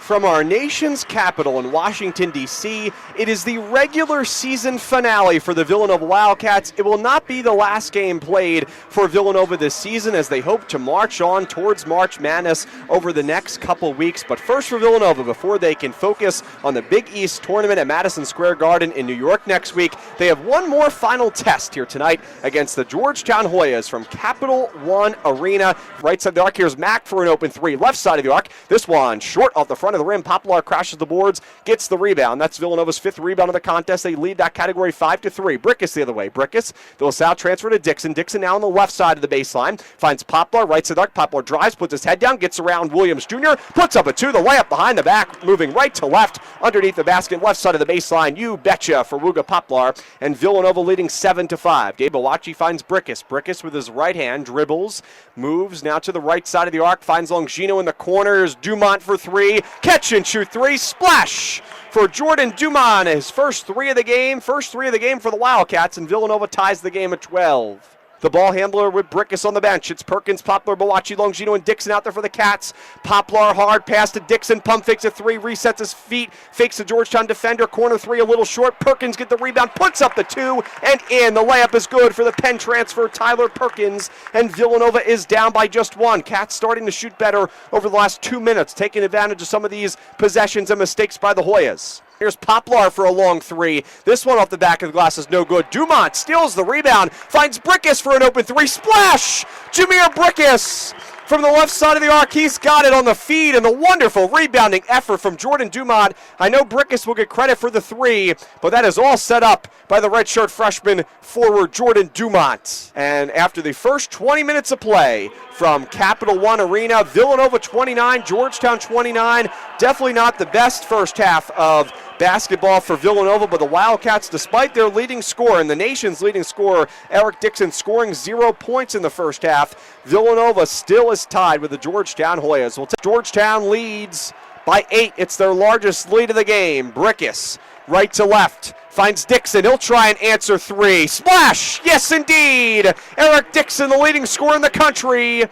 From our nation's capital in Washington, D.C., it is the regular season finale for the Villanova Wildcats. It will not be the last game played for Villanova this season as they hope to march on towards March Madness over the next couple weeks. But first for Villanova, before they can focus on the Big East tournament at Madison Square Garden in New York next week, they have one more final test here tonight against the Georgetown Hoyas from Capital One Arena. Right side of the arc, here's Mack for an open three. Left side of the arc, this one short off the front of the rim. Poplar crashes the boards, gets the rebound. That's Villanova's fifth rebound of the contest. They lead that category 5-3. Brickus the other way. Brickus, the LaSalle transfer to Dixon. Dixon now on the left side of the baseline. Finds Poplar, right side of the arc. Poplar drives, puts his head down, gets around Williams Jr., puts up a two. The layup behind the back, moving right to left underneath the basket, left side of the baseline. You betcha for Wooga Poplar. And Villanova leading 7-5. Gabe Awachi finds Brickus. Brickus with his right hand dribbles, moves now to the right side of the arc, finds Longino in the corners. Dumont for three. Catch and shoot three. Splash for Jordan Dumont. His first three of the game for the Wildcats, and Villanova ties the game at 12. The ball handler with Brickus on the bench. It's Perkins, Poplar, Bawachi, Longino, and Dixon out there for the Cats. Poplar hard pass to Dixon. Pump fakes a three, resets his feet, fakes the Georgetown defender. Corner three a little short. Perkins get the rebound, puts up the two, and in. The layup is good for the Penn transfer, Tyler Perkins, and Villanova is down by just one. Cats starting to shoot better over the last 2 minutes, taking advantage of some of these possessions and mistakes by the Hoyas. Here's Poplar for a long three. This one off the back of the glass is no good. Dumont steals the rebound, finds Brickus for an open three. Splash! Jameer Brickus from the left side of the arc. He's got it on the feed, and the wonderful rebounding effort from Jordan Dumont. I know Brickus will get credit for the three, but that is all set up by the redshirt freshman forward Jordan Dumont. And after the first 20 minutes of play from Capital One Arena, Villanova 29, Georgetown 29. Definitely not the best first half of basketball for Villanova, but the Wildcats, despite their leading scorer and the nation's leading scorer, Eric Dixon, scoring 0 points in the first half, Villanova still is tied with the Georgetown Hoyas. Georgetown leads by 8. It's their largest lead of the game. Brickus, right to left, finds Dixon. He'll try and answer three. Splash! Yes, indeed! Eric Dixon, the leading scorer in the country.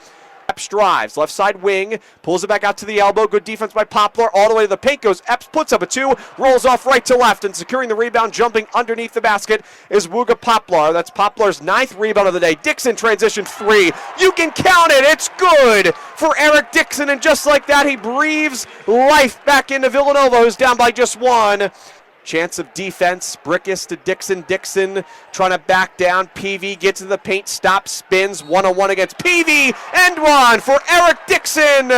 Epps drives, left side wing, pulls it back out to the elbow. Good defense by Poplar, all the way to the paint goes Epps, puts up a two, rolls off right to left, and securing the rebound, jumping underneath the basket is Wooga Poplar. That's Poplar's 9th rebound of the day. Dixon transition three. You can count it. It's good for Eric Dixon, and just like that, he breathes life back into Villanova, who's down by just one. Chance of defense. Brickus to Dixon. Dixon trying to back down. PV gets in the paint, stops, spins. 1-on-1 against PV. End one for Eric Dixon.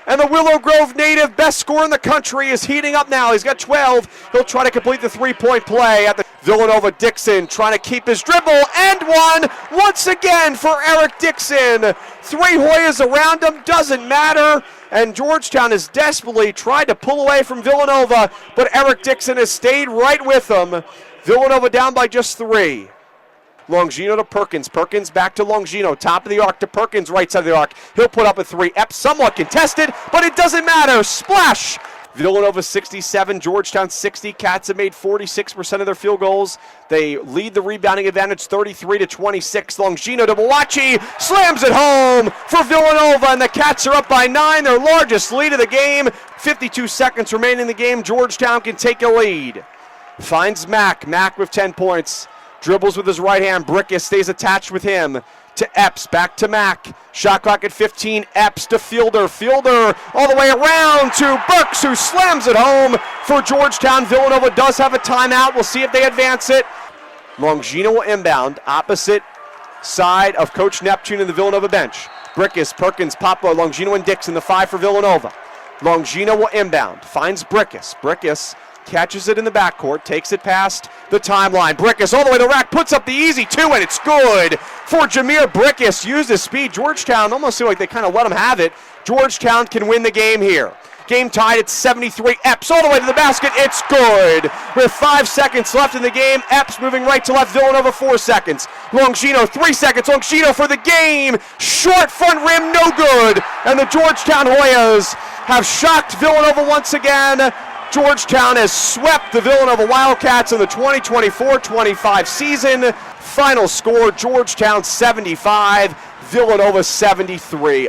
And the Willow Grove native, best scorer in the country, is heating up now. He's got 12. He'll try to complete the three-point play at the Villanova. Dixon trying to keep his dribble. And one once again for Eric Dixon. 3 Hoyas around him, doesn't matter. And Georgetown has desperately tried to pull away from Villanova, but Eric Dixon has stayed right with them. Villanova down by just 3. Longino to Perkins. Perkins back to Longino. Top of the arc to Perkins, right side of the arc. He'll put up a 3. Epps somewhat contested, but it doesn't matter. Splash! Villanova 67, Georgetown 60. Cats have made 46% of their field goals. They lead the rebounding advantage 33-26. Longino to Bawachi, slams it home for Villanova, and the Cats are up by 9, their largest lead of the game. 52 seconds remaining in the game. Georgetown can take a lead. Finds Mack. Mack with 10 points. Dribbles with his right hand. Brickus stays attached with him. To Epps, back to Mack. Shot clock at 15. Epps to Fielder. Fielder all the way around to Burks, who slams it home for Georgetown. Villanova does have a timeout. We'll see if they advance it. Longino will inbound. Opposite side of Coach Neptune and the Villanova bench. Brickus, Perkins, Poplar, Longino, and Dixon, the 5 for Villanova. Longino will inbound. Finds Brickus. Brickus catches it in the backcourt, takes it past the timeline. Brickus all the way to the rack, puts up the easy 2, and it's good for Jameer Brickus. Used his speed. Georgetown almost seemed like they kind of let him have it. Georgetown can win the game here. Game tied at 73. Epps all the way to the basket. It's good. With 5 seconds left in the game, Epps moving right to left. Villanova 4 seconds. Longino 3 seconds. Longino for the game. Short front rim, no good. And the Georgetown Hoyas have shocked Villanova once again. Georgetown has swept the Villanova Wildcats in the 2024-25 season. Final score, Georgetown 75, Villanova 73.